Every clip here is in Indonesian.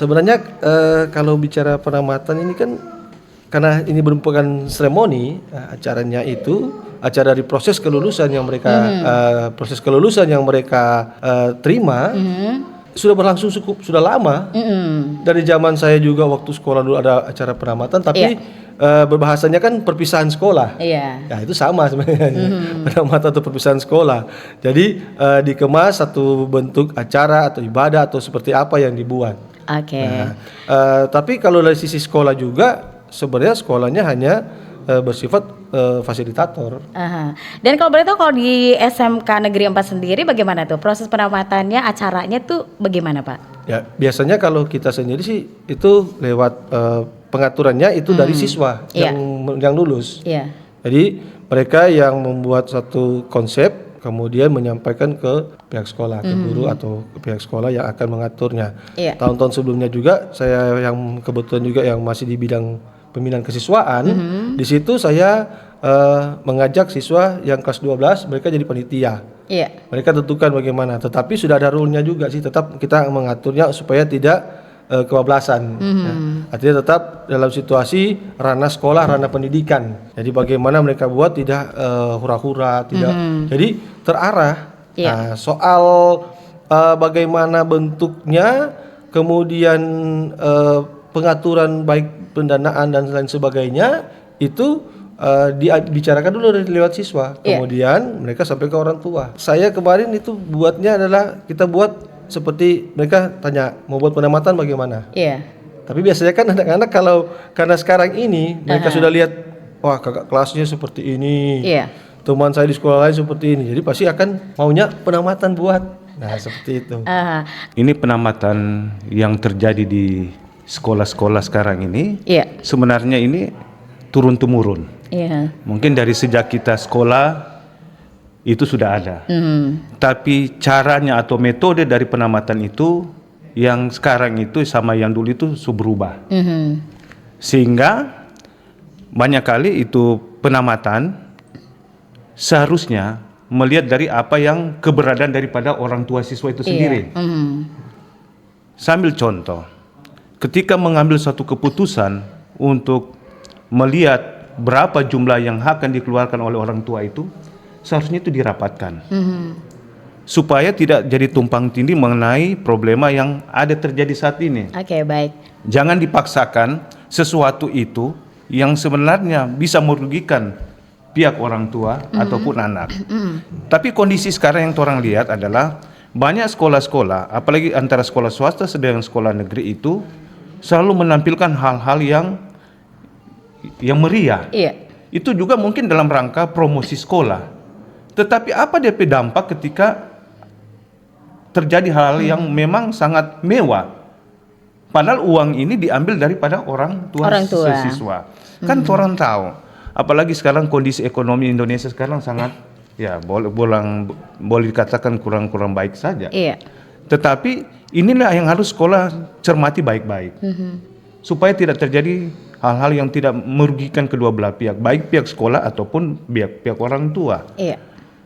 Sebenarnya kalau bicara penamatan ini kan karena ini merupakan seremoni, acaranya itu acara dari proses kelulusan yang mereka terima sudah berlangsung sudah lama. Dari zaman saya juga waktu sekolah dulu ada acara penamatan, tapi berbahasanya kan perpisahan sekolah. Ya itu sama sebenarnya, penamatan atau perpisahan sekolah. Jadi dikemas satu bentuk acara atau ibadah atau seperti apa yang dibuat. Tapi kalau dari sisi sekolah juga sebenarnya sekolahnya hanya bersifat fasilitator. Dan kalau boleh tahu kalau di SMK Negeri 4 sendiri bagaimana tuh proses penamatannya, acaranya tuh bagaimana Pak? Ya biasanya kalau kita sendiri sih itu lewat pengaturannya itu dari siswa yang lulus. Jadi mereka yang membuat satu konsep kemudian menyampaikan ke pihak sekolah, ke guru atau ke pihak sekolah yang akan mengaturnya. Tahun-tahun sebelumnya juga saya yang kebetulan juga yang masih di bidang pembinaan kesiswaan, di situ saya mengajak siswa yang kelas 12 mereka jadi panitia. Mereka tentukan bagaimana, tetapi sudah ada rule-nya juga sih, tetap kita mengaturnya supaya tidak kebablasan. Artinya tetap dalam situasi ranah sekolah, ranah pendidikan. Jadi bagaimana mereka buat tidak hura-hura, tidak. Jadi terarah. Nah, soal bagaimana bentuknya, kemudian pengaturan baik pendanaan dan lain sebagainya itu dibicarakan dulu lewat siswa. Kemudian mereka sampai ke orang tua. Saya kemarin itu buatnya adalah kita buat seperti mereka tanya mau buat penamatan bagaimana. Tapi biasanya kan anak-anak kalau karena sekarang ini mereka sudah lihat wah kakak kelasnya seperti ini, teman saya di sekolah lain seperti ini, jadi pasti akan maunya penamatan buat. Nah seperti itu. Ini penamatan yang terjadi di sekolah-sekolah sekarang ini sebenarnya ini turun temurun. Mungkin dari sejak kita sekolah itu sudah ada. Tapi caranya atau metode dari penamatan itu yang sekarang itu sama yang dulu itu berubah. Sehingga banyak kali itu penamatan seharusnya melihat dari apa yang keberadaan daripada orang tua siswa itu sendiri. Sambil contoh, ketika mengambil satu keputusan untuk melihat berapa jumlah yang akan dikeluarkan oleh orang tua itu, seharusnya itu dirapatkan supaya tidak jadi tumpang tindih mengenai problema yang ada terjadi saat ini. Baik. Jangan dipaksakan sesuatu itu yang sebenarnya bisa merugikan pihak orang tua ataupun anak. Tapi kondisi sekarang yang orang lihat adalah banyak sekolah-sekolah, apalagi antara sekolah swasta dengan sekolah negeri itu selalu menampilkan hal-hal yang meriah. Itu juga mungkin dalam rangka promosi sekolah. Tetapi apa DP dampak ketika terjadi hal yang memang sangat mewah? Padahal uang ini diambil daripada orang tua siswa. Kan orang tahu, apalagi sekarang kondisi ekonomi Indonesia sekarang sangat boleh dikatakan kurang baik saja. Tetapi inilah yang harus sekolah cermati baik-baik. Supaya tidak terjadi hal-hal yang tidak merugikan kedua belah pihak, baik pihak sekolah ataupun pihak orang tua.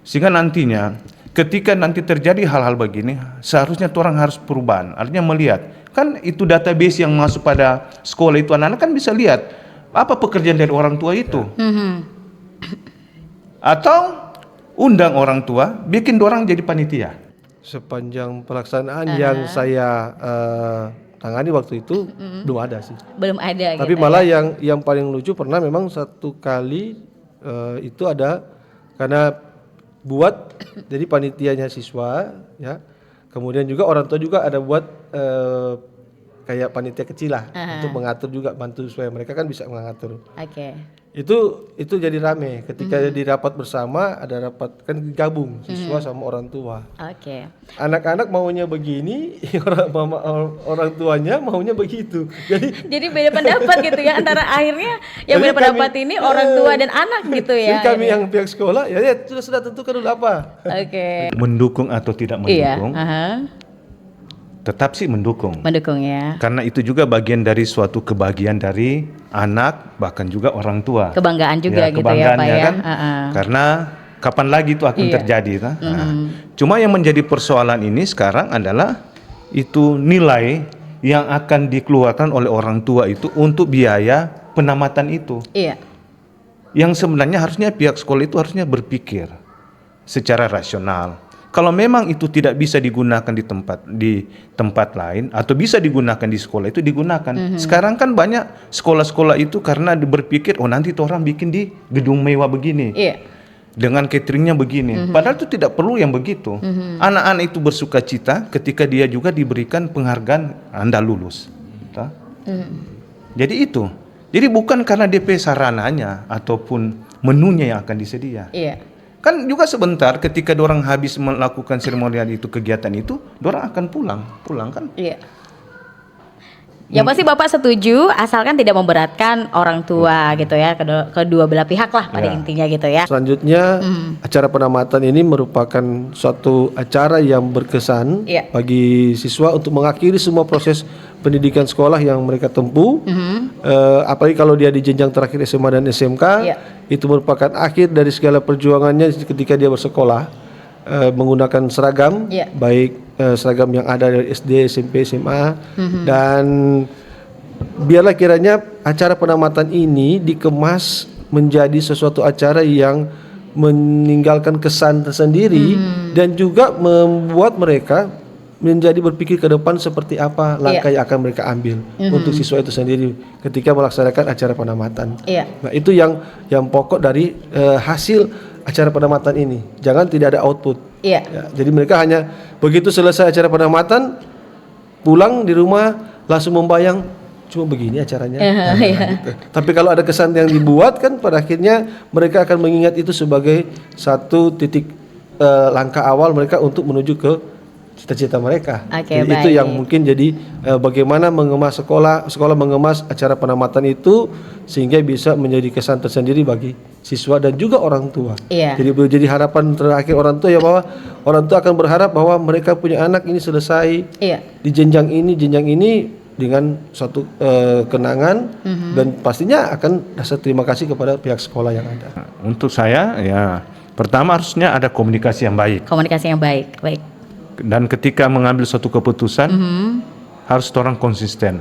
Sehingga nantinya ketika nanti terjadi hal-hal begini, seharusnya orang harus perubahan. Artinya melihat, kan itu database yang masuk pada sekolah itu, anak-anak kan bisa lihat apa pekerjaan dari orang tua itu. Atau undang orang tua, bikin orang jadi panitia. Sepanjang pelaksanaan yang saya tangani waktu itu belum ada sih. Belum ada. Tapi malah yang paling lucu pernah memang satu kali itu ada karena buat jadi panitianya siswa ya. Kemudian juga orang tua juga ada buat kayak panitia kecil lah untuk mengatur juga, bantu supaya mereka kan bisa mengatur. Itu jadi rame ketika di rapat bersama, ada rapat kan gabung siswa sama orang tua. Anak-anak maunya begini, orang tuanya maunya begitu. Jadi beda pendapat gitu ya antara akhirnya yang beda pendapat ini orang tua dan anak gitu ya. Jadi kami yang pihak sekolah ya sudah tentukan dulu apa. Mendukung atau tidak mendukung? Tetap sih mendukung. Mendukung ya. Karena itu juga bagian dari suatu kebahagiaan dari anak, bahkan juga orang tua. Kebanggaan juga gitu ya Pak ya. Kan? Karena kapan lagi itu akan terjadi. Cuma yang menjadi persoalan ini sekarang adalah itu nilai yang akan dikeluarkan oleh orang tua itu untuk biaya penamatan itu. Iya. Yang sebenarnya harusnya pihak sekolah itu harusnya berpikir secara rasional. Kalau memang itu tidak bisa digunakan di tempat lain atau bisa digunakan di sekolah itu digunakan. Sekarang kan banyak sekolah-sekolah itu karena berpikir nanti itu orang bikin di gedung mewah begini. Iya. Dengan cateringnya begini. Padahal itu tidak perlu yang begitu. Anak-anak itu bersuka cita ketika dia juga diberikan penghargaan Anda lulus. Jadi itu. Jadi bukan karena DP sarananya ataupun menunya yang akan disedia. Iya. Kan juga sebentar ketika dorang habis melakukan seremonial itu, kegiatan itu, dorang akan pulang kan? Iya. Ya pasti Bapak setuju asalkan tidak memberatkan orang tua gitu ya, kedua belah pihak lah pada intinya gitu ya. Selanjutnya acara penamatan ini merupakan suatu acara yang berkesan bagi siswa untuk mengakhiri semua proses pendidikan sekolah yang mereka tempuh. Apalagi kalau dia di jenjang terakhir SMA dan SMK, itu merupakan akhir dari segala perjuangannya ketika dia bersekolah menggunakan seragam, baik seragam yang ada dari SD, SMP, SMA, dan biarlah kiranya acara penamatan ini dikemas menjadi sesuatu acara yang meninggalkan kesan tersendiri dan juga membuat mereka menjadi berpikir ke depan seperti apa langkah yang akan mereka ambil untuk siswa itu sendiri ketika melaksanakan acara penamatan. Nah, itu yang pokok dari hasil acara penamatan ini. Jangan tidak ada output. Ya, jadi mereka hanya begitu selesai acara penamatan, pulang di rumah langsung membayang cuma begini acaranya. Gitu. Tapi kalau ada kesan yang dibuat kan pada akhirnya mereka akan mengingat itu sebagai satu titik langkah awal mereka untuk menuju ke cita-cita mereka. Jadi itu yang mungkin jadi bagaimana mengemas sekolah mengemas acara penamatan itu sehingga bisa menjadi kesan tersendiri bagi siswa dan juga orang tua. Jadi harapan terakhir orang tua ya bahwa orang tua akan berharap bahwa mereka punya anak ini selesai di jenjang ini dengan suatu kenangan dan pastinya akan rasa terima kasih kepada pihak sekolah yang ada. Untuk saya ya pertama harusnya ada komunikasi yang baik. Komunikasi yang baik, baik. Dan ketika mengambil suatu keputusan harus orang konsisten.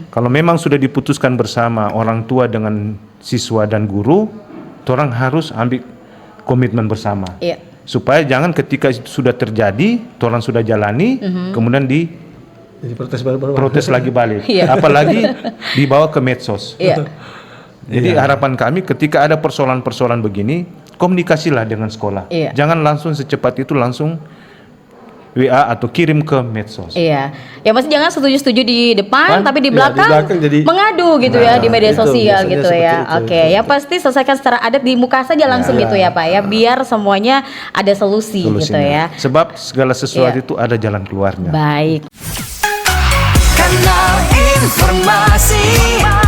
Kalau memang sudah diputuskan bersama orang tua dengan siswa dan guru, orang harus ambil komitmen bersama. Supaya jangan ketika itu sudah terjadi, orang sudah jalani, kemudian jadi protes lagi balik. Apalagi dibawa ke medsos. Jadi harapan kami ketika ada persoalan-persoalan begini, komunikasilah dengan sekolah. Jangan langsung secepat itu langsung WA atau kirim ke medsos. Ya masih jangan setuju-setuju di depan, tapi di belakang, jadi mengadu gitu ya di media sosial gitu ya. Ya pasti selesaikan secara adat di muka saja langsung gitu ya Pak ya, biar semuanya ada solusinya gitu ya. Sebab segala sesuatu itu ada jalan keluarnya. Baik. Kanal Informasi.